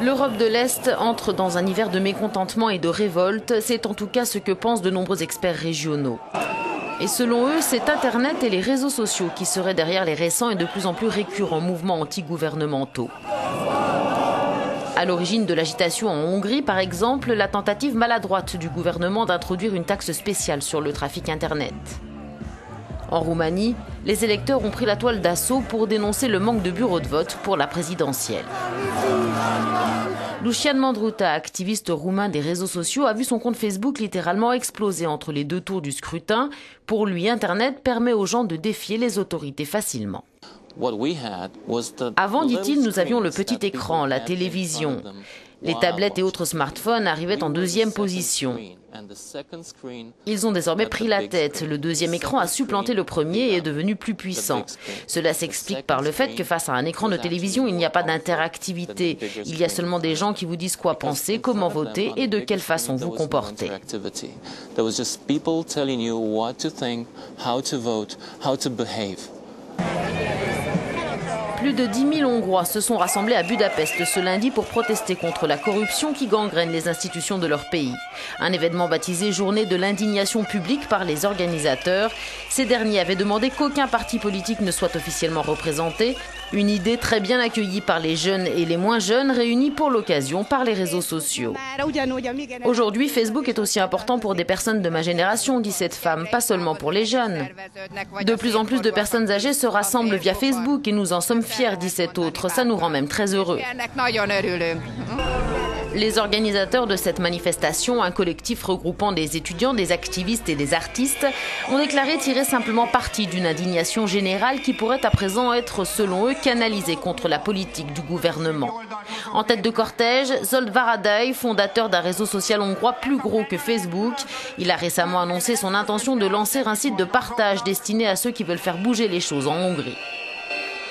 L'Europe de l'Est entre dans un hiver de mécontentement et de révolte, c'est en tout cas ce que pensent de nombreux experts régionaux. Et selon eux, c'est Internet et les réseaux sociaux qui seraient derrière les récents et de plus en plus récurrents mouvements anti-gouvernementaux. À l'origine de l'agitation en Hongrie, par exemple, la tentative maladroite du gouvernement d'introduire une taxe spéciale sur le trafic Internet. En Roumanie, les électeurs ont pris la toile d'assaut pour dénoncer le manque de bureaux de vote pour la présidentielle. Lucian Mandruta, activiste roumain des réseaux sociaux, a vu son compte Facebook littéralement exploser entre les deux tours du scrutin. Pour lui, Internet permet aux gens de défier les autorités facilement. Avant, dit-il, nous avions le petit écran, la télévision. Les tablettes et autres smartphones arrivaient en deuxième position. Ils ont désormais pris la tête. Le deuxième écran a supplanté le premier et est devenu plus puissant. Cela s'explique par le fait que face à un écran de télévision, il n'y a pas d'interactivité. Il y a seulement des gens qui vous disent quoi penser, comment voter et de quelle façon vous comporter. Plus de 10 000 Hongrois se sont rassemblés à Budapest ce lundi pour protester contre la corruption qui gangrène les institutions de leur pays. Un événement baptisé Journée de l'indignation publique par les organisateurs. Ces derniers avaient demandé qu'aucun parti politique ne soit officiellement représenté. Une idée très bien accueillie par les jeunes et les moins jeunes réunis pour l'occasion par les réseaux sociaux. Aujourd'hui, Facebook est aussi important pour des personnes de ma génération, dit cette femme, pas seulement pour les jeunes. De plus en plus de personnes âgées se rassemblent via Facebook et nous en sommes fiers, dit cet autre. Ça nous rend même très heureux. Les organisateurs de cette manifestation, un collectif regroupant des étudiants, des activistes et des artistes, ont déclaré tirer simplement parti d'une indignation générale qui pourrait à présent être, selon eux, canalisée contre la politique du gouvernement. En tête de cortège, Zsolt Várady, fondateur d'un réseau social hongrois plus gros que Facebook. Il a récemment annoncé son intention de lancer un site de partage destiné à ceux qui veulent faire bouger les choses en Hongrie.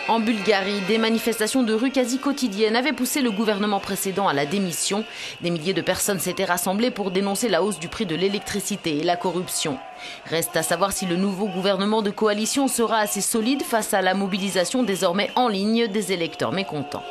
En Bulgarie, des manifestations de rue quasi quotidiennes avaient poussé le gouvernement précédent à la démission. Des milliers de personnes s'étaient rassemblées pour dénoncer la hausse du prix de l'électricité et la corruption. Reste à savoir si le nouveau gouvernement de coalition sera assez solide face à la mobilisation désormais en ligne des électeurs mécontents.